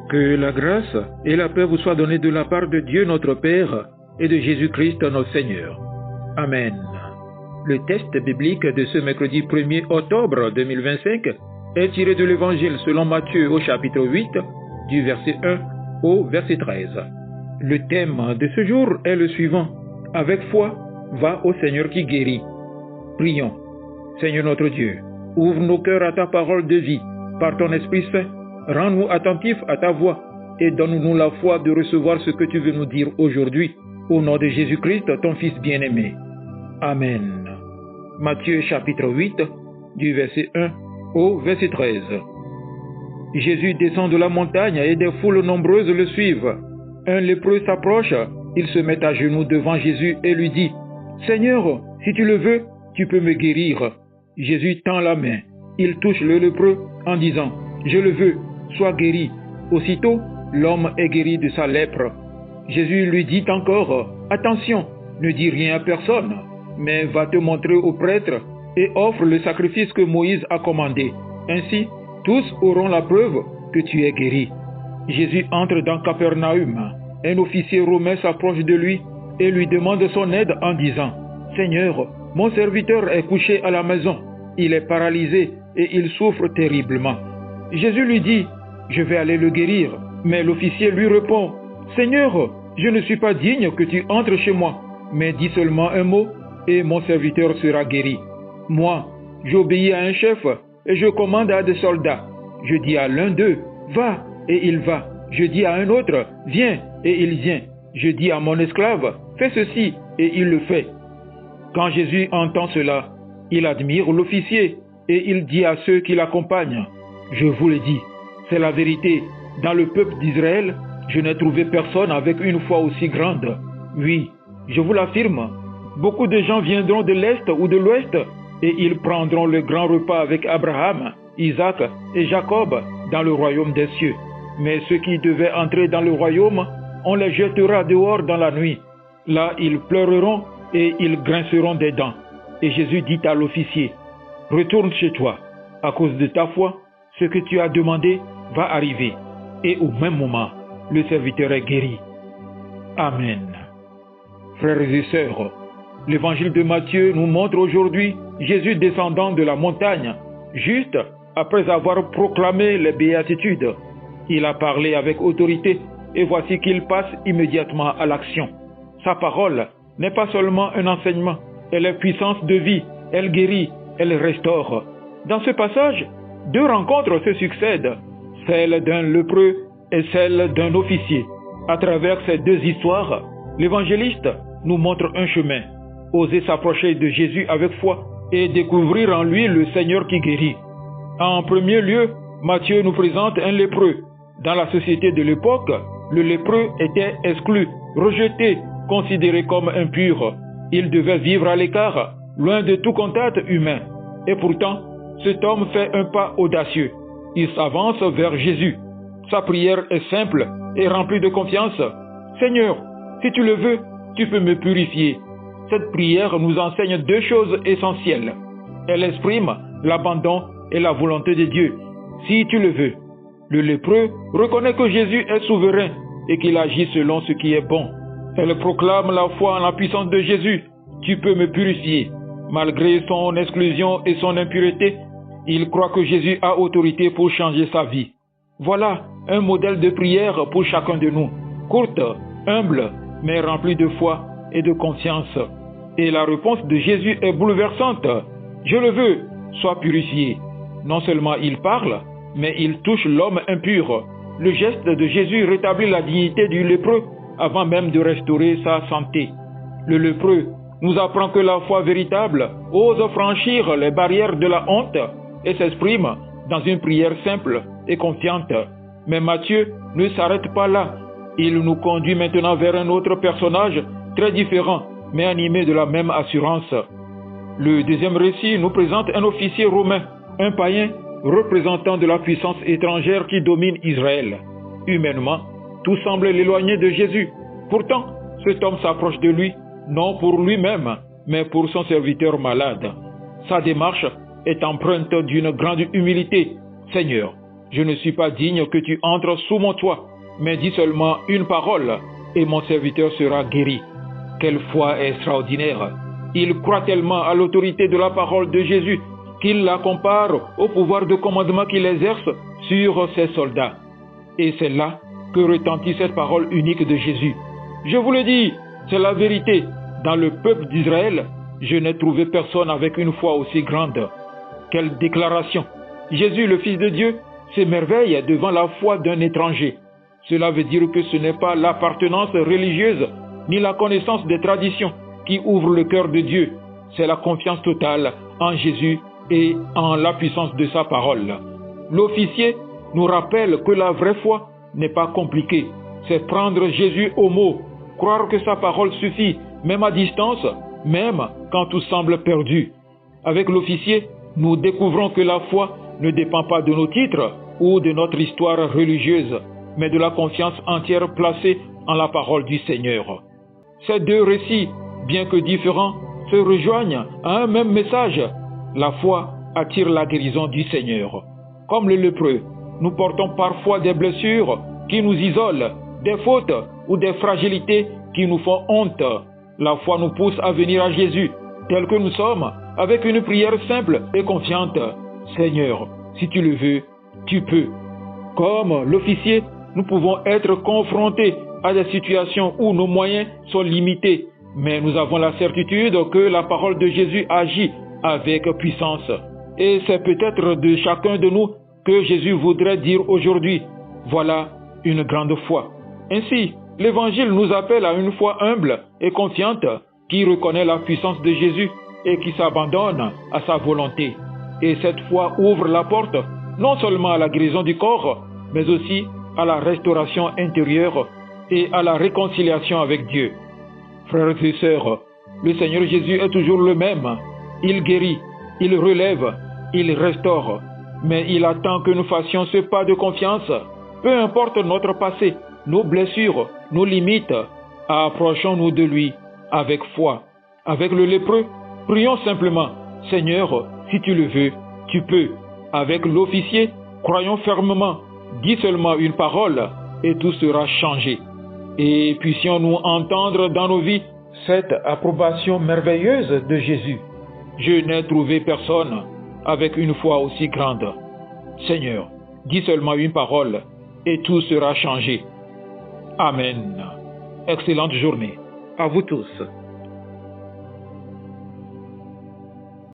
Que la grâce et la paix vous soient données de la part de Dieu notre Père et de Jésus-Christ notre Seigneur. Amen. Le texte biblique de ce mercredi 1er octobre 2025 est tiré de l'Évangile selon Matthieu au chapitre 8, du verset 1 au verset 13. Le thème de ce jour est le suivant. Avec foi, va au Seigneur qui guérit. Prions. Seigneur notre Dieu, ouvre nos cœurs à ta parole de vie. Par ton Esprit Saint, rends-nous attentifs à ta voix et donne-nous la foi de recevoir ce que tu veux nous dire aujourd'hui. Au nom de Jésus-Christ, ton Fils bien-aimé. Amen. Matthieu chapitre 8, du verset 1 au verset 13. Jésus descend de la montagne et des foules nombreuses le suivent. Un lépreux s'approche, il se met à genoux devant Jésus et lui dit « Seigneur, si tu le veux, tu peux me guérir. » Jésus tend la main. Il touche le lépreux en disant « Je le veux, sois guéri. » Aussitôt, l'homme est guéri de sa lèpre. Jésus lui dit encore « Attention, ne dis rien à personne, mais va te montrer au prêtre et offre le sacrifice que Moïse a commandé. Ainsi, tous auront la preuve que tu es guéri. » Jésus entre dans Capernaum. Un officier romain s'approche de lui et lui demande son aide en disant « Seigneur, mon serviteur est couché à la maison. Il est paralysé et il souffre terriblement. » Jésus lui dit « Je vais aller le guérir. » Mais l'officier lui répond « Seigneur, je ne suis pas digne que tu entres chez moi, mais dis seulement un mot et mon serviteur sera guéri. Moi, j'obéis à un chef et je commande à des soldats. Je dis à l'un d'eux « Va » et il va. Je dis à un autre « Viens » et il vient. Je dis à mon esclave « Fais ceci » et il le fait. Quand Jésus entend cela, il admire l'officier et il dit à ceux qui l'accompagnent « Je vous le dis, c'est la vérité. Dans le peuple d'Israël, je n'ai trouvé personne avec une foi aussi grande. Oui, je vous l'affirme, beaucoup de gens viendront de l'Est ou de l'Ouest et ils prendront le grand repas avec Abraham, Isaac et Jacob dans le royaume des cieux. Mais ceux qui devaient entrer dans le royaume, on les jettera dehors dans la nuit. Là, ils pleureront et ils grinceront des dents. » Et Jésus dit à l'officier, « Retourne chez toi. À cause de ta foi, ce que tu as demandé va arriver. » Et au même moment, le serviteur est guéri. Amen. Frères et sœurs, l'évangile de Matthieu nous montre aujourd'hui Jésus descendant de la montagne, juste après avoir proclamé les béatitudes. Il a parlé avec autorité et voici qu'il passe immédiatement à l'action. Sa parole n'est pas seulement un enseignement, elle est puissance de vie, elle guérit, elle restaure. Dans ce passage, deux rencontres se succèdent, celle d'un lépreux et celle d'un officier. À travers ces deux histoires, l'évangéliste nous montre un chemin, oser s'approcher de Jésus avec foi et découvrir en lui le Seigneur qui guérit. En premier lieu, Matthieu nous présente un lépreux. Dans la société de l'époque, le lépreux était exclu, rejeté, considéré comme impur. Il devait vivre à l'écart, loin de tout contact humain. Et pourtant, cet homme fait un pas audacieux. Il s'avance vers Jésus. Sa prière est simple et remplie de confiance. « Seigneur, si tu le veux, tu peux me purifier. » Cette prière nous enseigne deux choses essentielles. Elle exprime l'abandon et la volonté de Dieu. Si tu le veux. Le lépreux reconnaît que Jésus est souverain et qu'il agit selon ce qui est bon. Elle proclame la foi en la puissance de Jésus. Tu peux me purifier. Malgré son exclusion et son impureté, il croit que Jésus a autorité pour changer sa vie. Voilà un modèle de prière pour chacun de nous. Courte, humble, mais remplie de foi et de confiance. Et la réponse de Jésus est bouleversante. Je le veux, sois purifié. Non seulement il parle, mais il touche l'homme impur. Le geste de Jésus rétablit la dignité du lépreux avant même de restaurer sa santé. Le lépreux nous apprend que la foi véritable ose franchir les barrières de la honte et s'exprime dans une prière simple et confiante. Mais Matthieu ne s'arrête pas là. Il nous conduit maintenant vers un autre personnage très différent, mais animé de la même assurance. Le deuxième récit nous présente un officier romain, un païen représentant de la puissance étrangère qui domine Israël. Humainement, tout semble l'éloigner de Jésus. Pourtant, cet homme s'approche de lui, non pour lui-même, mais pour son serviteur malade. Sa démarche est empreinte d'une grande humilité. « Seigneur, je ne suis pas digne que tu entres sous mon toit, mais dis seulement une parole, et mon serviteur sera guéri. » Quelle foi extraordinaire! Il croit tellement à l'autorité de la parole de Jésus qu'il la compare au pouvoir de commandement qu'il exerce sur ses soldats. Et c'est là que retentit cette parole unique de Jésus. Je vous le dis, c'est la vérité. Dans le peuple d'Israël, je n'ai trouvé personne avec une foi aussi grande. Quelle déclaration! Jésus, le Fils de Dieu, s'émerveille devant la foi d'un étranger. Cela veut dire que ce n'est pas l'appartenance religieuse ni la connaissance des traditions qui ouvre le cœur de Dieu. C'est la confiance totale en Jésus et en la puissance de sa parole. L'officier nous rappelle que la vraie foi n'est pas compliquée. C'est prendre Jésus au mot, croire que sa parole suffit, même à distance, même quand tout semble perdu. Avec l'officier, nous découvrons que la foi ne dépend pas de nos titres ou de notre histoire religieuse, mais de la confiance entière placée en la parole du Seigneur. Ces deux récits, bien que différents, se rejoignent à un même message. La foi attire la guérison du Seigneur. Comme le lépreux, nous portons parfois des blessures qui nous isolent, des fautes ou des fragilités qui nous font honte. La foi nous pousse à venir à Jésus, tel que nous sommes, avec une prière simple et confiante. Seigneur, si tu le veux, tu peux. Comme l'officier, nous pouvons être confrontés à des situations où nos moyens sont limités, mais nous avons la certitude que la parole de Jésus agit avec puissance. Et c'est peut-être de chacun de nous que Jésus voudrait dire aujourd'hui, voilà une grande foi. Ainsi, l'Évangile nous appelle à une foi humble et confiante qui reconnaît la puissance de Jésus et qui s'abandonne à sa volonté. Et cette foi ouvre la porte non seulement à la guérison du corps, mais aussi à la restauration intérieure et à la réconciliation avec Dieu. Frères et sœurs, le Seigneur Jésus est toujours le même. Il guérit, il relève, il restaure. Mais il attend que nous fassions ce pas de confiance. Peu importe notre passé, nos blessures, nos limites, approchons-nous de lui avec foi. Avec le lépreux, prions simplement, Seigneur, si tu le veux, tu peux. Avec l'officier, croyons fermement, dis seulement une parole et tout sera changé. Et puissions-nous entendre dans nos vies cette approbation merveilleuse de Jésus. Je n'ai trouvé personne avec une foi aussi grande. Seigneur, dis seulement une parole et tout sera changé. Amen. Excellente journée à vous tous.